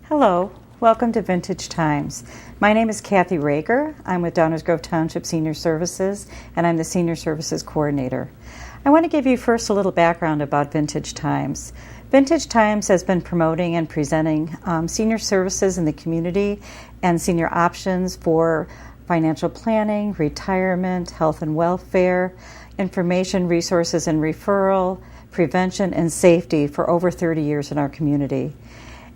Hello, welcome to Vintage Times. My name is Kathy Rager. I'm with Downers Grove Township Senior Services, and I'm the Senior Services Coordinator. I want to give you first a little background about Vintage Times. Vintage Times has been promoting and presenting senior services in the community and senior options for financial planning, retirement, health and welfare, information, resources and referral, prevention, and safety for over 30 years in our community.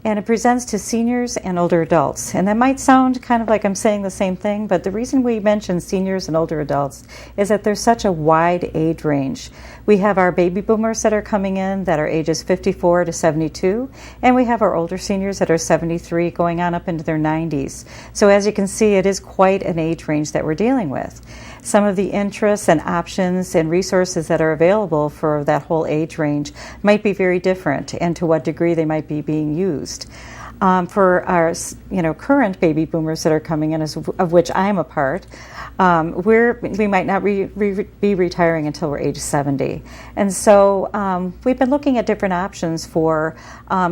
And it presents to seniors and older adults. And that might sound kind of like I'm saying the same thing, but the reason we mention seniors and older adults is that there's such a wide age range. We have our baby boomers that are coming in that are ages 54 to 72, and we have our older seniors that are 73 going on up into their 90s. So as you can see, it is quite an age range that we're dealing with. Some of the interests and options and resources that are available for that whole age range might be very different, and to what degree they might be being used. For our current baby boomers that are coming in, of which I'm a part, we might not be retiring until we're age 70. And so we've been looking at different options for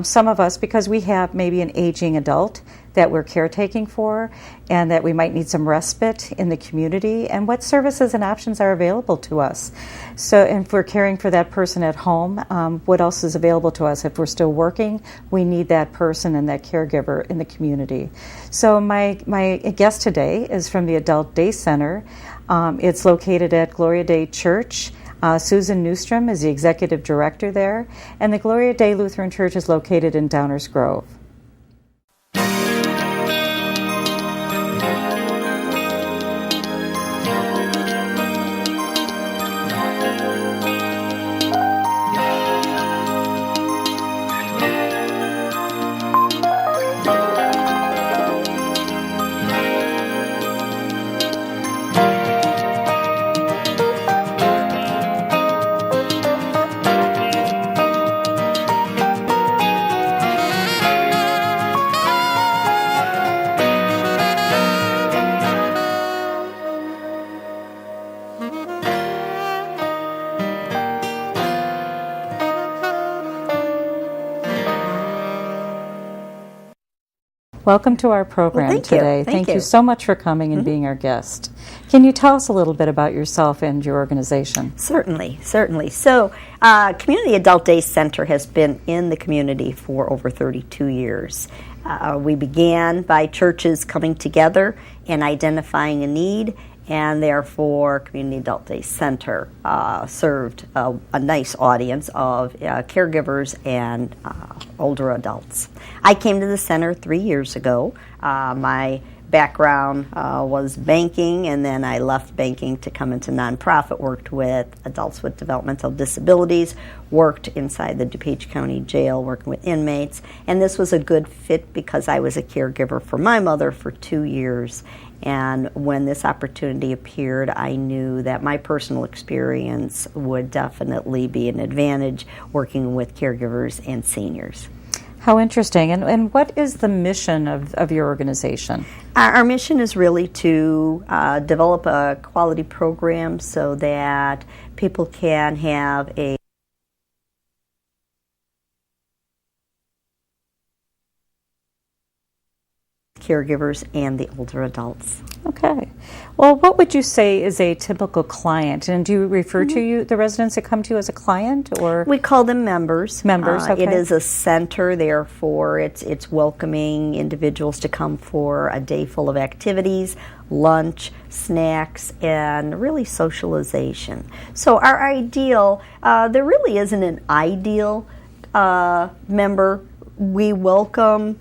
some of us, because we have maybe an aging adult that we're caretaking for, and that we might need some respite in the community, and what services and options are available to us. So, and if we're caring for that person at home, what else is available to us? If we're still working, we need that person and that caregiver in the community. So my guest today is from the Adult Day Center. It's located at Gloria Day Church. Susan Newstrom is the executive director there, and the Gloria Day Lutheran Church is located in Downers Grove. Welcome to our program today. Thank you so much for coming and being our guest. Can you tell us a little bit about yourself and your organization? Certainly. So, Community Adult Day Center has been in the community for over 32 years. We began by churches coming together and identifying a need, and therefore Community Adult Day Center served a nice audience of caregivers and older adults. I came to the center 3 years ago. My background was banking, and then I left banking to come into nonprofit, worked with adults with developmental disabilities, worked inside the DuPage County Jail working with inmates, and this was a good fit because I was a caregiver for my mother for 2 years. And when this opportunity appeared, I knew that my personal experience would definitely be an advantage working with caregivers and seniors. How interesting. And what is the mission of your organization? Our mission is really to develop a quality program so that people can have a caregivers and the older adults. Okay. Well, what would you say is a typical client? And do you refer to the residents that come to you as a client, or? We call them members. Okay. It is a center, therefore it's welcoming individuals to come for a day full of activities, lunch, snacks, and really socialization. So our ideal, there really isn't an ideal member. We welcome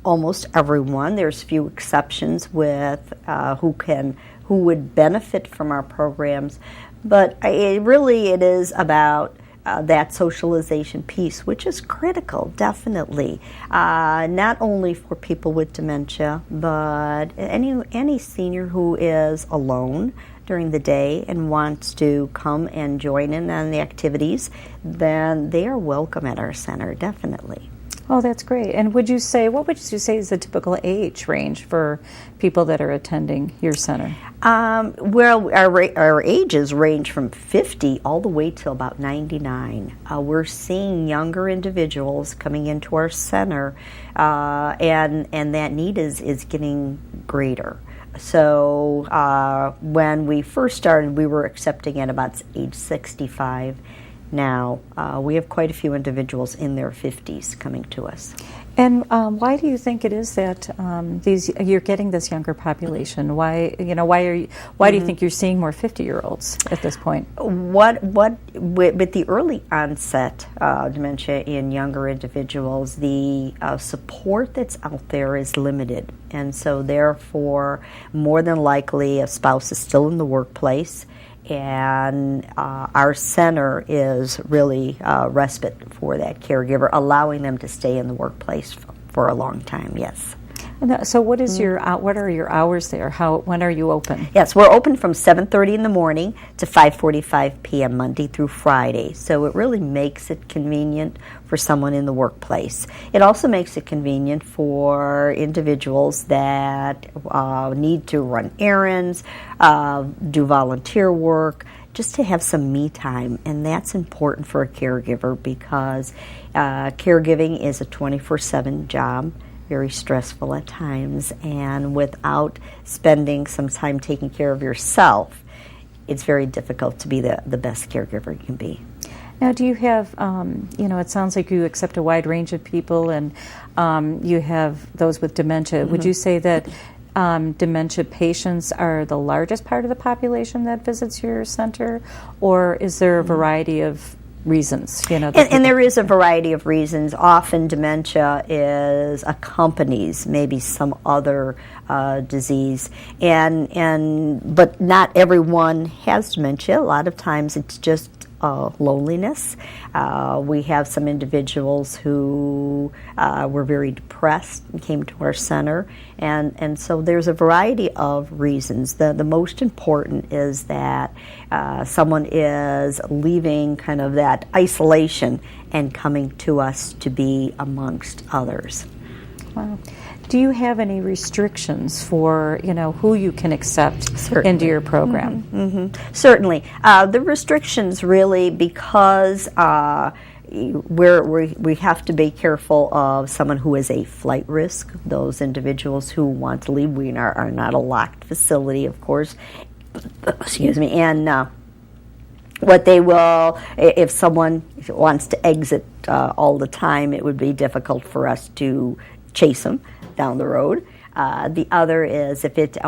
almost everyone. There's few exceptions with who would benefit from our programs, but it is about that socialization piece, which is critical, definitely, not only for people with dementia, but any senior who is alone during the day and wants to come and join in on the activities, then they are welcome at our center, definitely. Oh, that's great. And what would you say is the typical age range for people that are attending your center? Well, our ages range from 50 all the way till about 99. We're seeing younger individuals coming into our center, and that need is getting greater. So when we first started, we were accepting at about age 65. Now, we have quite a few individuals in their 50s coming to us. And why do you think it is that you're getting this younger population? Why do you think you're seeing more 50-year-olds at this point? With the early onset dementia in younger individuals, the support that's out there is limited, and so therefore, more than likely, a spouse is still in the workplace. And our center is really respite for that caregiver, allowing them to stay in the workplace for a long time. Yes. And so, what are your hours there? When are you open? Yes, we're open from 7:30 in the morning to 5:45 p.m. Monday through Friday. So it really makes it convenient for someone in the workplace. It also makes it convenient for individuals that need to run errands, do volunteer work, just to have some me time. And that's important for a caregiver because caregiving is a 24/7 job. Very stressful at times, and without spending some time taking care of yourself, it's very difficult to be the best caregiver you can be. Now, do you have, it sounds like you accept a wide range of people, and you have those with dementia. Mm-hmm. Would you say that dementia patients are the largest part of the population that visits your center, or is there a variety of reasons? And there is a variety of reasons. Often dementia accompanies maybe some other disease, but not everyone has dementia. A lot of times it's just loneliness. We have some individuals who were very depressed and came to our center, and so there's a variety of reasons. The most important is that someone is leaving kind of that isolation and coming to us to be amongst others. Wow. Do you have any restrictions for who you can accept Certainly. Into your program? Mm-hmm. Mm-hmm. Certainly, the restrictions really because we have to be careful of someone who is a flight risk. Those individuals who want to leave, we are not a locked facility, of course. Excuse me, and what they will, if someone wants to exit all the time, it would be difficult for us to chase them down the road. The other is if it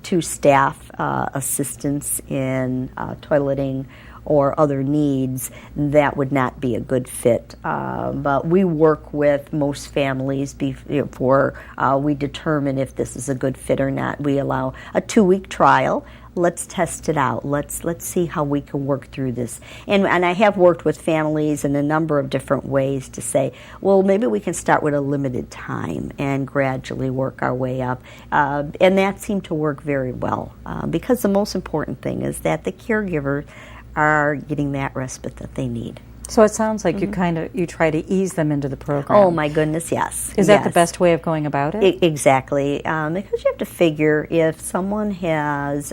to staff assistance in toileting or other needs, that would not be a good fit. But we work with most families before we determine if this is a good fit or not. We allow a 2-week trial. Let's test it out. Let's see how we can work through this. And I have worked with families in a number of different ways to say, well, maybe we can start with a limited time and gradually work our way up. And that seemed to work very well because the most important thing is that the caregivers are getting that respite that they need. So it sounds like you try to ease them into the program. Oh my goodness, yes. Is that the best way of going about it? Exactly, because you have to figure if someone has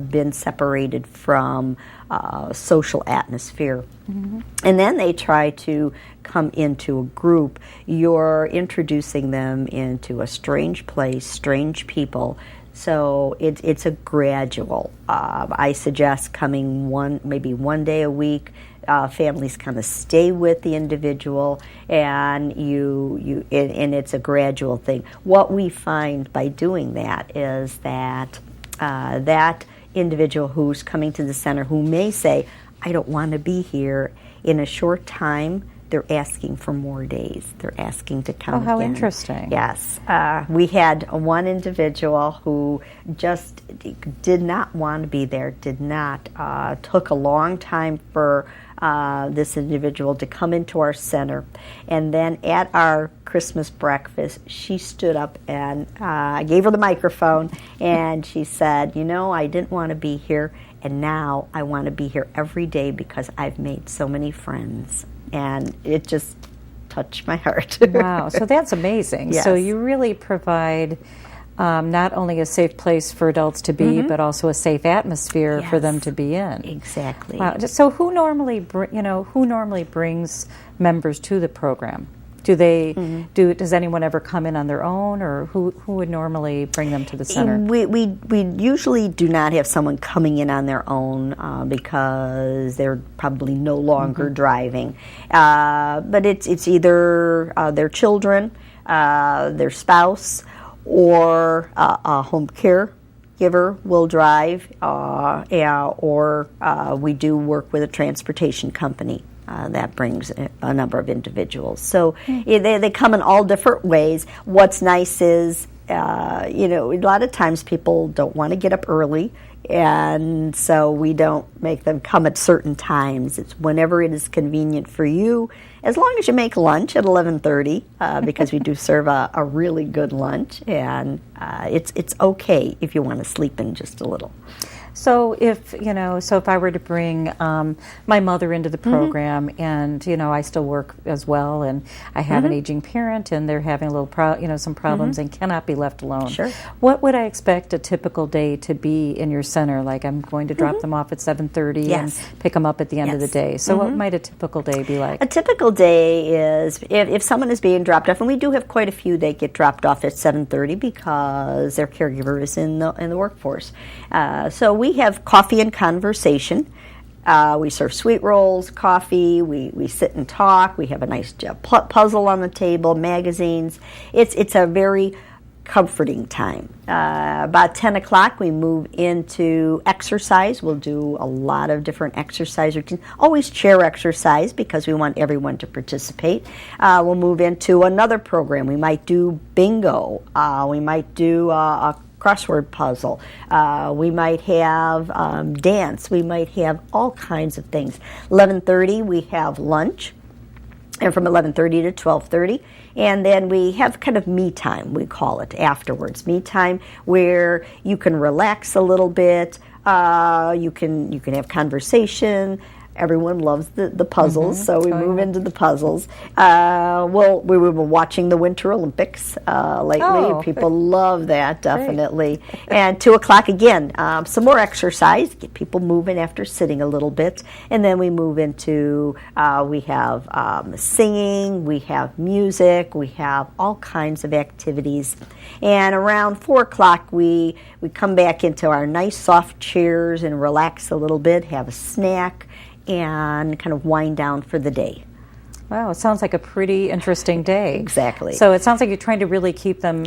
been separated from social atmosphere, and then they try to come into a group, you're introducing them into a strange place, strange people. So it's a gradual. I suggest coming maybe one day a week. Families kind of stay with the individual, and and it's a gradual thing. What we find by doing that is that that individual who's coming to the center who may say, I don't want to be here, in a short time, they're asking for more days. They're asking to come again. Oh, how interesting. Yes. We had one individual who just did not want to be there, took a long time for this individual to come into our center. And then at our Christmas breakfast, she stood up and I gave her the microphone, and she said, I didn't want to be here, and now I want to be here every day because I've made so many friends. And it just touch my heart. Wow, so that's amazing. Yes. So you really provide not only a safe place for adults to be, but also a safe atmosphere for them Yes. to be in. Exactly. Wow. So who normally brings members to the program? Does anyone ever come in on their own, or who would normally bring them to the center? We usually do not have someone coming in on their own because they're probably no longer driving. But it's either their children, their spouse, or a home care giver will drive, or we do work with a transportation company. That brings a number of individuals. So they come in all different ways. What's nice is, a lot of times people don't want to get up early, and so we don't make them come at certain times. It's whenever it is convenient for you, as long as you make lunch at 11:30, because we do serve a really good lunch, and it's okay if you want to sleep in just a little. So if I were to bring my mother into the program, and I still work as well, and I have an aging parent, and they're having a little some problems and cannot be left alone. Sure. What would I expect a typical day to be in your center? Like, I'm going to drop them off at 7:30 Yes. and pick them up at the end of the day. So what might a typical day be like? A typical day is if someone is being dropped off, and we do have quite a few that get dropped off at 7:30 because their caregiver is in the workforce. So we have coffee and conversation. We serve sweet rolls, coffee. We sit and talk. We have a nice puzzle on the table, magazines. It's a very comforting time. About 10 o'clock, we move into exercise. We'll do a lot of different exercise routines. Always chair exercise because we want everyone to participate. We'll move into another program. We might do bingo. We might do a crossword puzzle. We might have dance. We might have all kinds of things. 11:30, we have lunch, and from 11:30 to 12:30. And then we have kind of me time, we call it, afterwards. Me time where you can relax a little bit. You can have conversation. Everyone loves the puzzles, so we move into the puzzles. We were watching the Winter Olympics lately. Oh. People love that, definitely. And 2 o'clock again, some more exercise, get people moving after sitting a little bit. And then we move into, we have singing, we have music, we have all kinds of activities. And around 4 o'clock, we come back into our nice soft chairs and relax a little bit, have a snack, and kind of wind down for the day. Wow, it sounds like a pretty interesting day. Exactly. So it sounds like you're trying to really keep them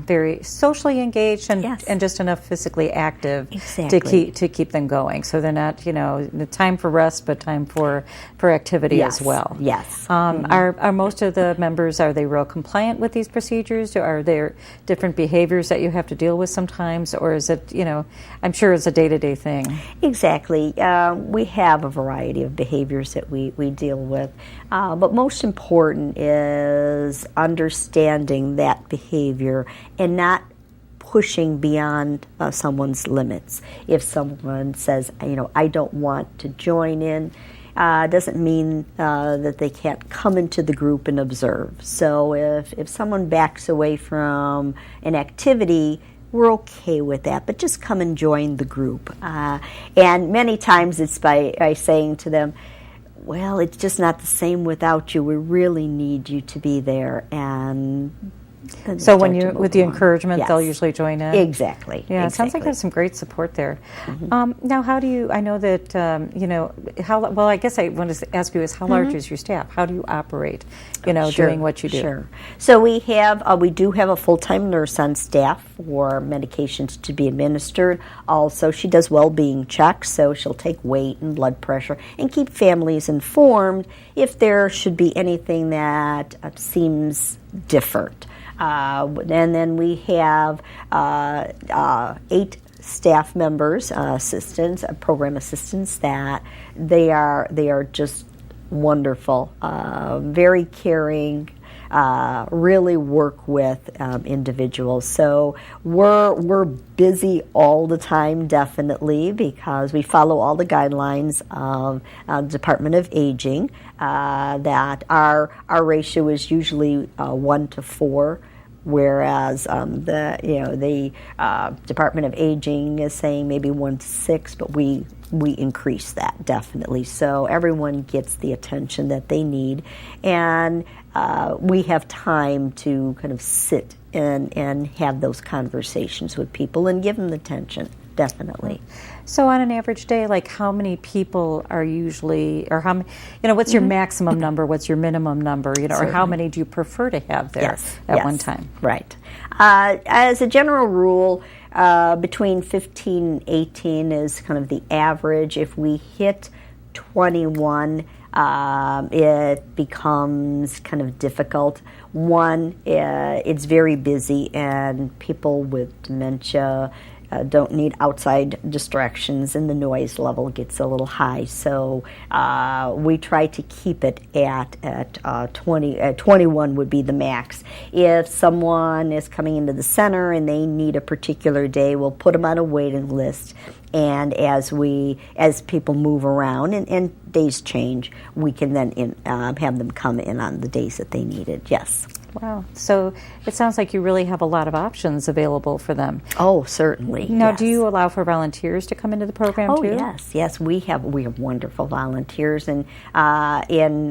very socially engaged and, Yes. and just enough physically active Exactly. to keep them going. So they're not, the time for rest, but time for activity Yes. as well. Yes. Are most of the members, are they real compliant with these procedures? Are there different behaviors that you have to deal with sometimes? Or is it, I'm sure it's a day-to-day thing. Exactly. We have a variety of behaviors that we deal with. But most important is understanding that behavior and not pushing beyond someone's limits. If someone says, I don't want to join in, doesn't mean that they can't come into the group and observe. So if someone backs away from an activity, we're okay with that, but just come and join the group. And many times it's by saying to them, well, it's just not the same without you. We really need you to be there. And So when you, with the encouragement, Yes. they'll usually join in? Exactly. Yeah, it sounds like there's some great support there. Now, how do you, I know that, well, I guess I want to ask you is how large is your staff? How do you operate, Sure, doing what you do? Sure. So we do have a full-time nurse on staff for medications to be administered. Also, she does well-being checks, so she'll take weight and blood pressure and keep families informed if there should be anything that seems different. And then we have 8 staff members, assistants, program assistants, that they are just wonderful, very caring, really work with individuals. So we're busy all the time, definitely, because we follow all the guidelines of the Department of Aging. That our ratio is usually 1 to 4. Whereas the Department of Aging is saying maybe 1 to 6, but we increase that definitely. So everyone gets the attention that they need, and we have time to kind of sit and have those conversations with people and give them the attention, definitely. So on an average day, like how many people are usually, or how many, what's your maximum number, what's your minimum number, or how many do you prefer to have there at one time? Right. As a general rule, between 15 and 18 is kind of the average. If we hit 21, it becomes kind of difficult. One, it's very busy, and people with dementia don't need outside distractions, and the noise level gets a little high. So we try to keep it at 20. 21 would be the max. If someone is coming into the center and they need a particular day, we'll put them on a waiting list. And as people move around and days change, we can then have them come in on the days that they need it. Yes. Wow. So it sounds like you really have a lot of options available for them. Oh, certainly. Now, yes. Do you allow for volunteers to come into the program too? Oh, yes. We have wonderful volunteers, and in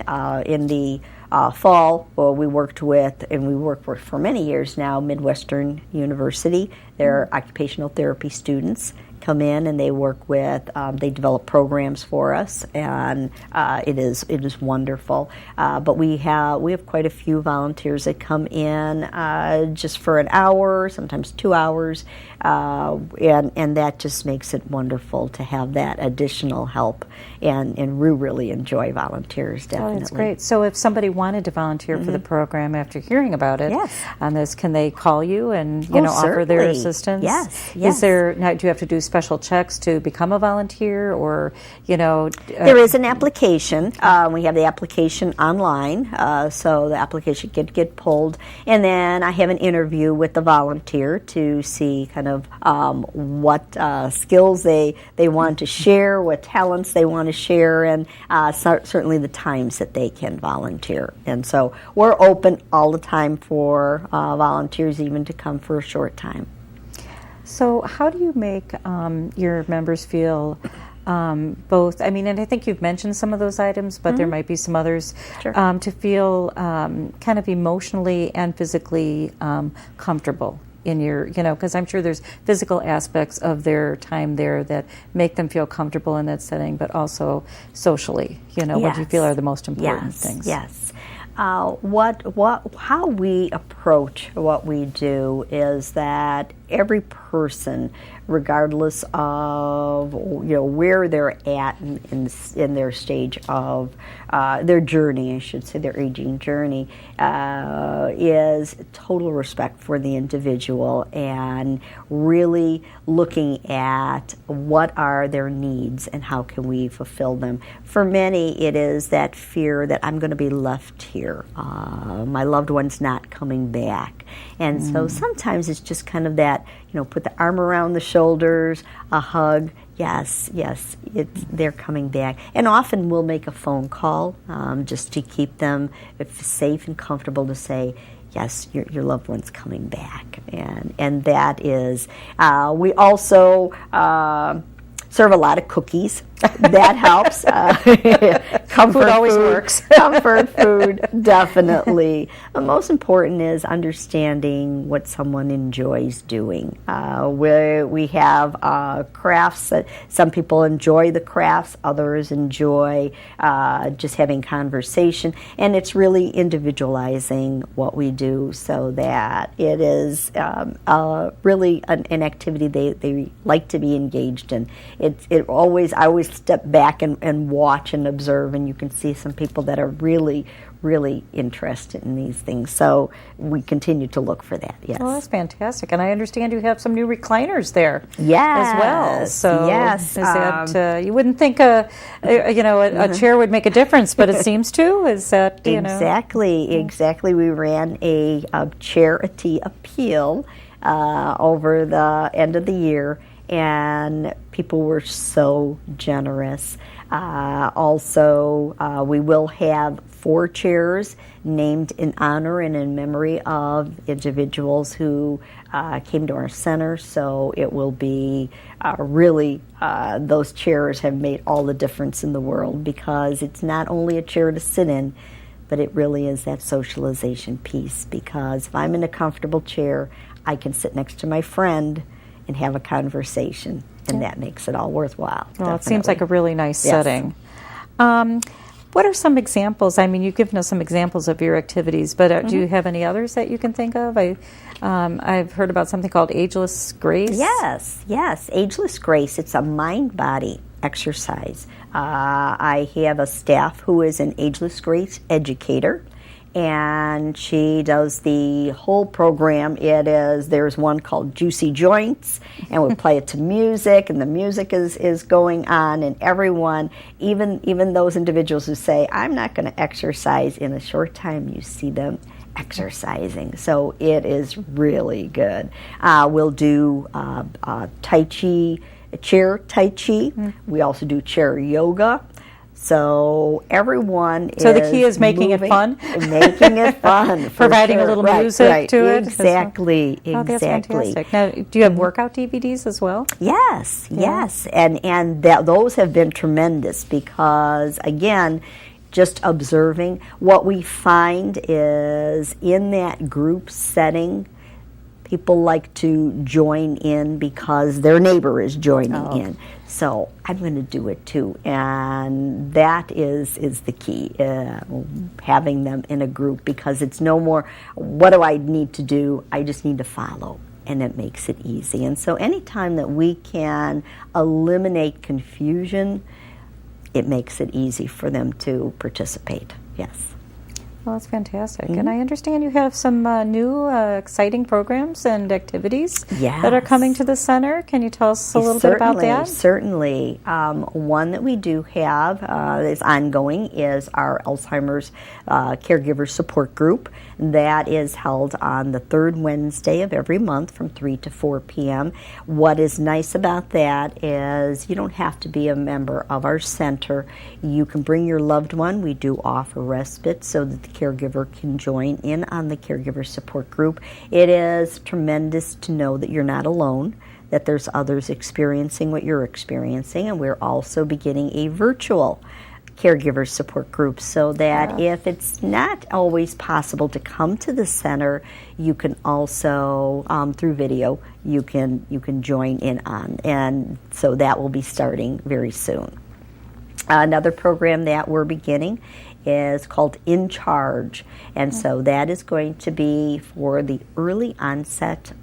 the fall, we worked with, and we work with for many years now, Midwestern University. Their occupational therapy students come in and they work with, they develop programs for us, and it is wonderful. But we have quite a few volunteers that come in just for an hour, sometimes 2 hours, and that just makes it wonderful to have that additional help. And we really enjoy volunteers, definitely. Oh, that's great. So if somebody wanted to volunteer for the program after hearing about it on this, can they call you and offer their assistance? Yes. Is there, now, do you have to do special checks to become a volunteer, or there is an application. We have the application online, so the application can get pulled, and then I have an interview with the volunteer to see kind of what skills they want to share, what talents they want to share, and certainly the times that they can volunteer. And so we're open all the time for volunteers, even to come for a short time. So how do you make your members feel both, and I think you've mentioned some of those items, but there might be some others, to feel kind of emotionally and physically comfortable in your, because I'm sure there's physical aspects of their time there that make them feel comfortable in that setting, but also socially, what do you feel are the most important things? Yes. How we approach what we do is that every person, regardless of where they're at in their stage of their journey, I should say, their aging journey, is total respect for the individual and really looking at what are their needs and how can we fulfill them. For many, it is that fear that I'm going to be left here. My loved one's not coming back. And so sometimes it's just kind of that, put the arm around the shoulders, a hug. Yes, they're coming back. And often we'll make a phone call just to keep them safe and comfortable to say, yes, your loved one's coming back. And that is, we also serve a lot of cookies. That helps. Comfort food always works. Comfort food, definitely. The most important is understanding what someone enjoys doing. We have crafts that some people enjoy the crafts, others enjoy just having conversation, and it's really individualizing what we do so that it is really an activity they like to be engaged in. I always always step back and watch and observe, and you can see some people that are really, really interested in these things. So we continue to look for that. Yes. Well, that's fantastic. And I understand you have some new recliners there Yes. as well. So yes. is that, you wouldn't think a chair would make a difference, but it seems to. Is that, Exactly. We ran a charity appeal over the end of the year, and people were so generous. Also, we will have 4 chairs named in honor and in memory of individuals who came to our center. So it will be really, those chairs have made all the difference in the world, because it's not only a chair to sit in, but it really is that socialization piece. Because if I'm in a comfortable chair, I can sit next to my friend and have a conversation, and that makes it all worthwhile. Well, it seems like a really nice Yes. setting. What are some examples? I mean, you've given us some examples of your activities, but do you have any others that you can think of? I've heard about something called Ageless Grace. Yes, Ageless Grace. It's a mind-body exercise. I have a staff who is an Ageless Grace educator, and she does the whole program. There's one called Juicy Joints, and we play it to music, and the music is going on, and everyone, even those individuals who say, I'm not going to exercise, in a short time you see them exercising. So it is really good. We'll do Tai Chi, chair Tai Chi. We also do chair yoga. So everyone So the key is making it fun? Making it fun. Providing a little music to it? Exactly. Oh, that's fantastic. Now, do you have workout DVDs as well? Yes. And those have been tremendous, because, again, just observing, what we find is in that group setting, people like to join in because their neighbor is joining in. So I'm going to do it too, and that is the key, having them in a group, because it's no more, what do I need to do? I just need to follow, and it makes it easy. And so anytime that we can eliminate confusion, it makes it easy for them to participate. Yes. Well, that's fantastic. And I understand you have some new exciting programs and activities that are coming to the center. Can you tell us a little bit about that? Certainly. One that we do have is ongoing is our Alzheimer's Caregiver Support Group. That is held on the third Wednesday of every month from 3 to 4 p.m. What is nice about that is you don't have to be a member of our center. You can bring your loved one. We do offer respite so that the caregiver can join in on the Caregiver Support Group. It is tremendous to know that you're not alone, that there's others experiencing what you're experiencing, and we're also beginning a virtual caregiver support group, so that if it's not always possible to come to the center, you can also through video you can join in on, and so that will be starting very soon. Another program that we're beginning is called In Charge, and so that is going to be for the early onset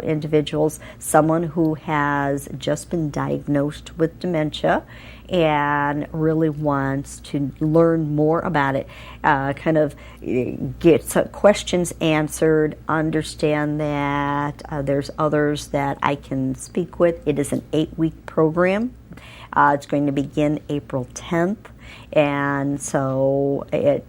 individuals, someone who has just been diagnosed with dementia and really wants to learn more about it, kind of get some questions answered, understand that there's others that I can speak with. It is an 8-week program. It's going to begin April 10th. And so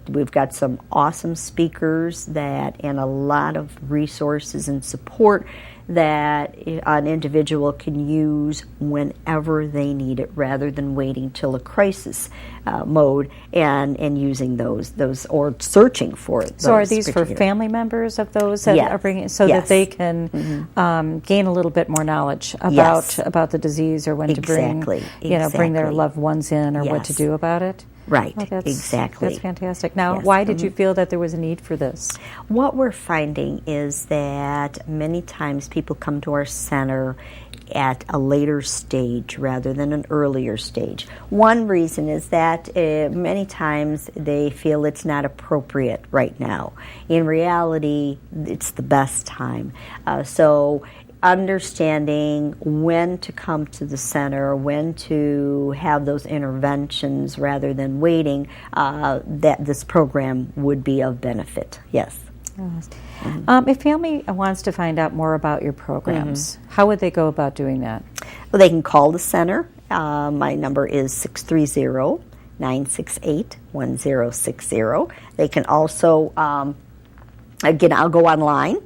we've got some awesome speakers and a lot of resources and support that an individual can use whenever they need it, rather than waiting till a crisis mode and using those or searching for it. So are these for family members of those that are bringing, so that they can gain a little bit more knowledge about the disease, or when to bring their loved ones in, or what to do about it? Right, exactly. That's fantastic. Now, why did you feel that there was a need for this? What we're finding is that many times people come to our center at a later stage rather than an earlier stage. One reason is that many times they feel it's not appropriate right now. In reality, it's the best time. So understanding when to come to the center, when to have those interventions rather than waiting, that this program would be of benefit. Yes. Yes. If family wants to find out more about your programs, how would they go about doing that? Well, they can call the center. My number is 630-968-1060. They can also, again, I'll go online.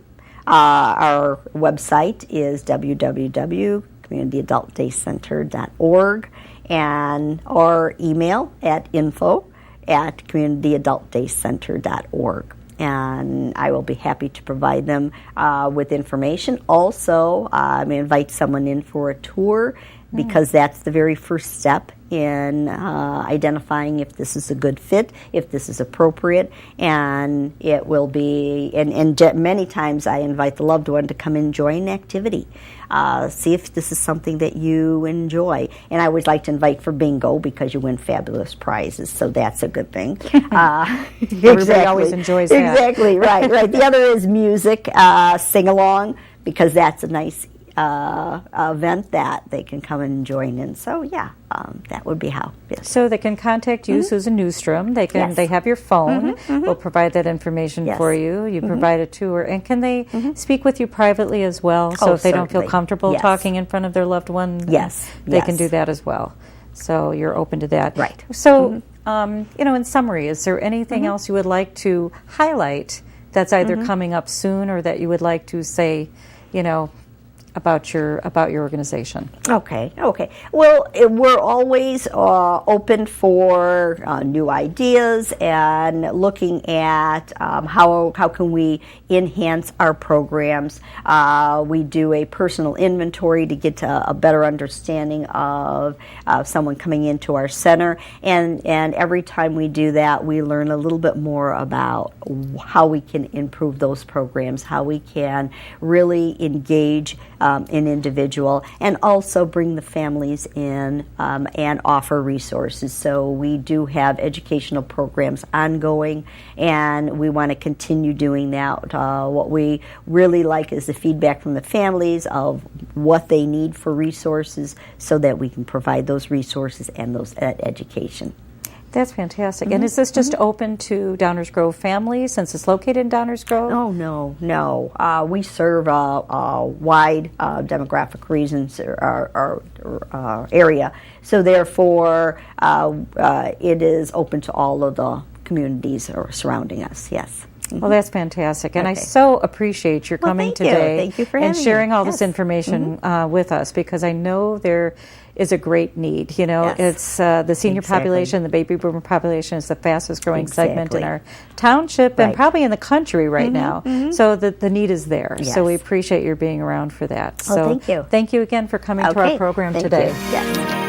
Our website is www.communityadultdaycenter.org, and or email at info@communityadultdaycenter.org. And I will be happy to provide them with information. Also, I may invite someone in for a tour, because that's the very first step in identifying if this is a good fit, if this is appropriate, and it will be, and many times I invite the loved one to come and join an activity. See if this is something that you enjoy. And I always like to invite for bingo, because you win fabulous prizes, so that's a good thing. Everybody always enjoys that. Exactly, right. The other is music, sing-along, because that's a nice event that they can come and join in. So yeah, that would be how. Yes. So they can contact you, Susan Newstrom. They can. Yes. They have your phone. We'll provide that information for you. You provide a tour, and can they speak with you privately as well? So if they don't feel comfortable talking in front of their loved one, they can do that as well. So you're open to that, right? So in summary, is there anything else you would like to highlight that's either coming up soon, or that you would like to say, about your organization? Okay. Well, we're always open for new ideas and looking at how can we enhance our programs. We do a personal inventory to get a better understanding of someone coming into our center, and every time we do that, we learn a little bit more about how we can improve those programs, how we can really engage an individual, and also bring the families in and offer resources. So we do have educational programs ongoing, and we want to continue doing that. What we really like is the feedback from the families of what they need for resources, so that we can provide those resources and those education. That's fantastic. And is this just open to Downers Grove families, since it's located in Downers Grove? Oh, no. We serve a wide demographic reasons or area. So therefore, it is open to all of the communities surrounding us, yes. Well, that's fantastic, and I so appreciate your coming today. Thank you for and sharing me. all this information with us, because I know there is a great need. It's the senior population, the baby boomer population is the fastest growing segment in our township and probably in the country right now. So the need is there. Yes. So we appreciate your being around for that. Well, So thank you. Thank you again for coming to our program today. Yes.